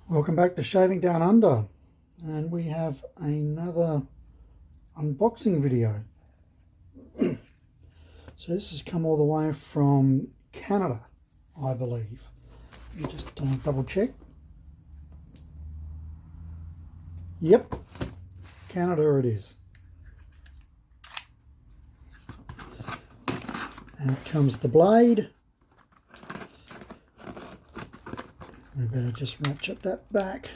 Welcome back to Shaving Down Under, and we have another unboxing video. So this has come all the way from Canada, I believe. Let me just double check. Yep, Canada it is. And comes the blade. We better just ratchet that back.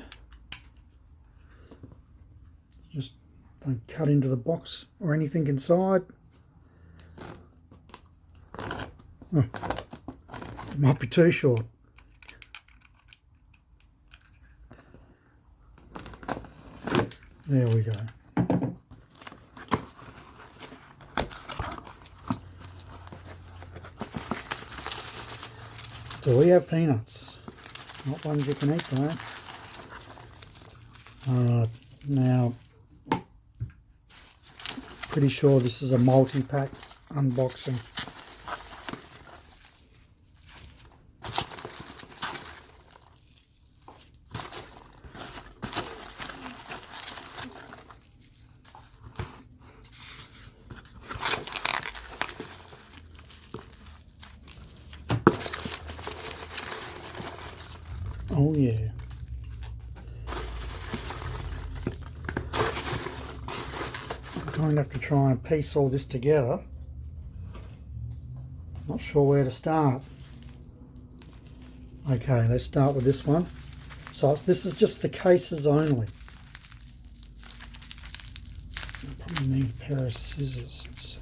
Just don't cut into the box or anything inside. Oh, it might be too short. There we go. Do we have peanuts? Not ones you can eat though. Now, pretty sure this is a multi-pack unboxing. Oh yeah. I'm going to have to try and piece all this together. Not sure where to start. Okay, let's start with this one. So this is just the cases only. I probably need a pair of scissors.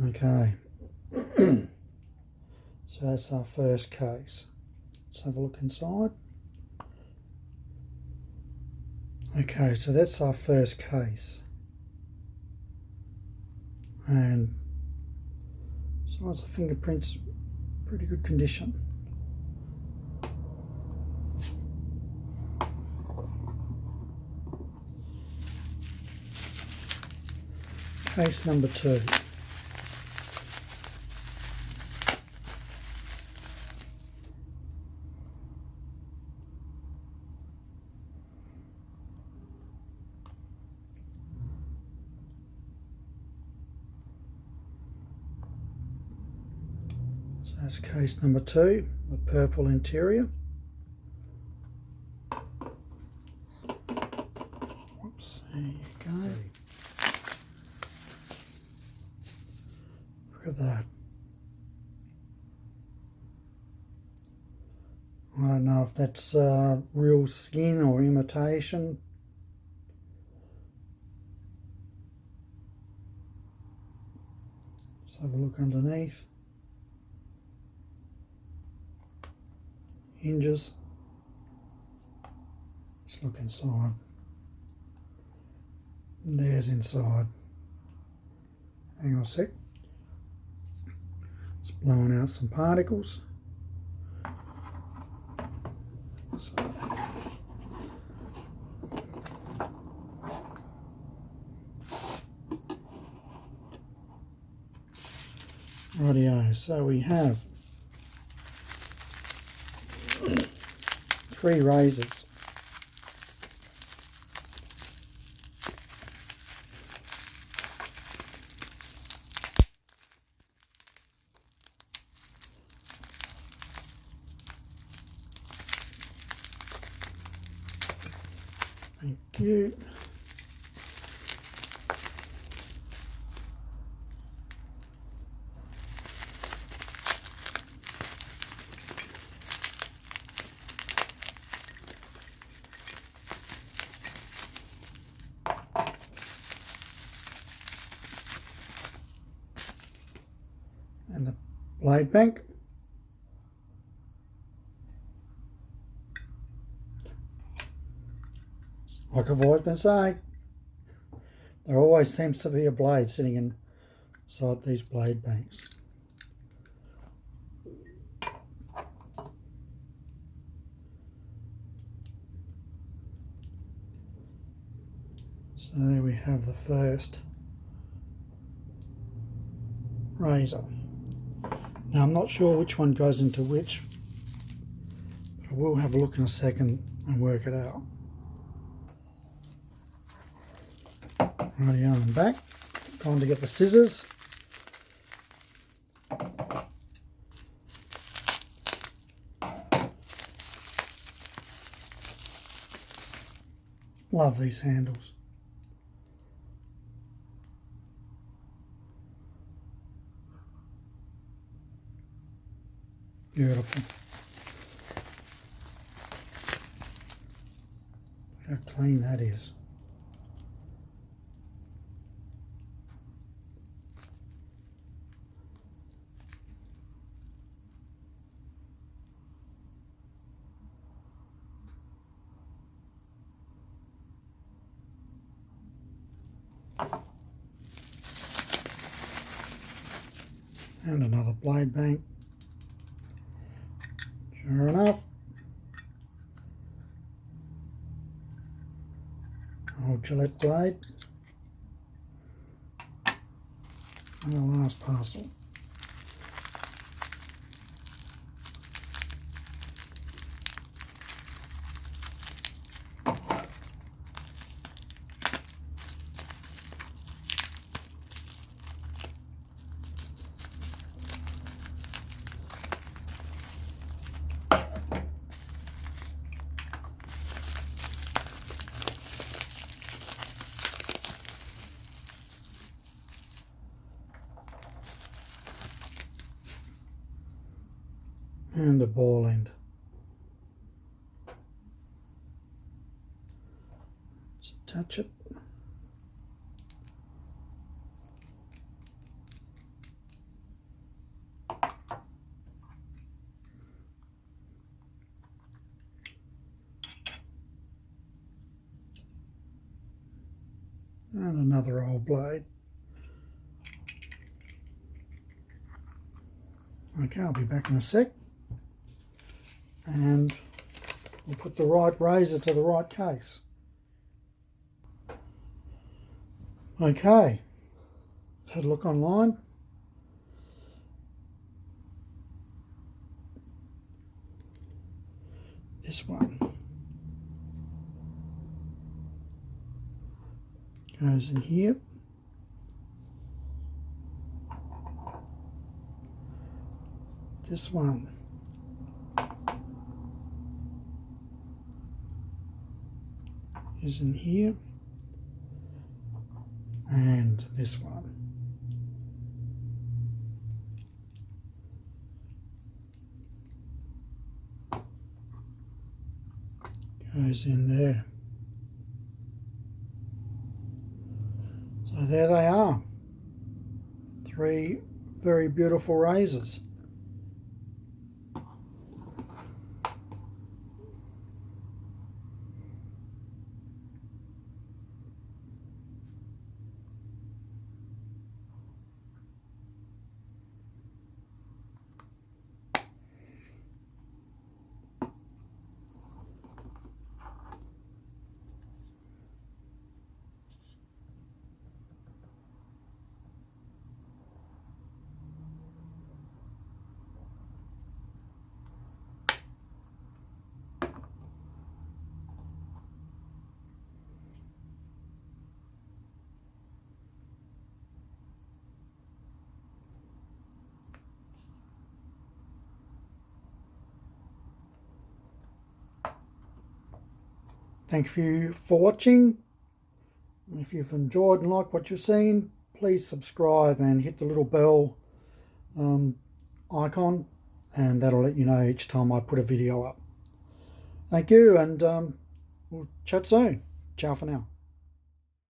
Okay, so that's our first case. Let's have a look inside. Okay, so that's our first case. And besides the fingerprints, pretty good condition. Case number 2. So that's case number 2, the purple interior. Oops, there you go. Look at that. I don't know if that's real skin or imitation. Let's have a look underneath. Hinges. Let's look inside. There's inside. Hang on a sec. It's blowing out some particles. So, rightio, so we have 3 razors. Thank you. And the blade bank. Like I've always been saying, there always seems to be a blade sitting inside these blade banks. So there we have the first razor. Now I'm not sure which one goes into which, but I will have a look in a second and work it out. Righty on, I'm back. Time to get the scissors. Love these handles. Beautiful. How clean that is. And another blade bank. Sure enough. Old Gillette blade. And the last parcel. And the ball end. Let's attach it. And another old blade. Okay, I'll be back in a sec. And we'll put the right razor to the right case. Okay, I've had a look online. This one goes in here. This one is in here, and this one goes in there. So there they are, 3 very beautiful razors. Thank you for watching. If you've enjoyed and liked what you've seen, please subscribe and hit the little bell icon, and that'll let you know each time I put a video up. Thank you, and we'll chat soon. Ciao for now.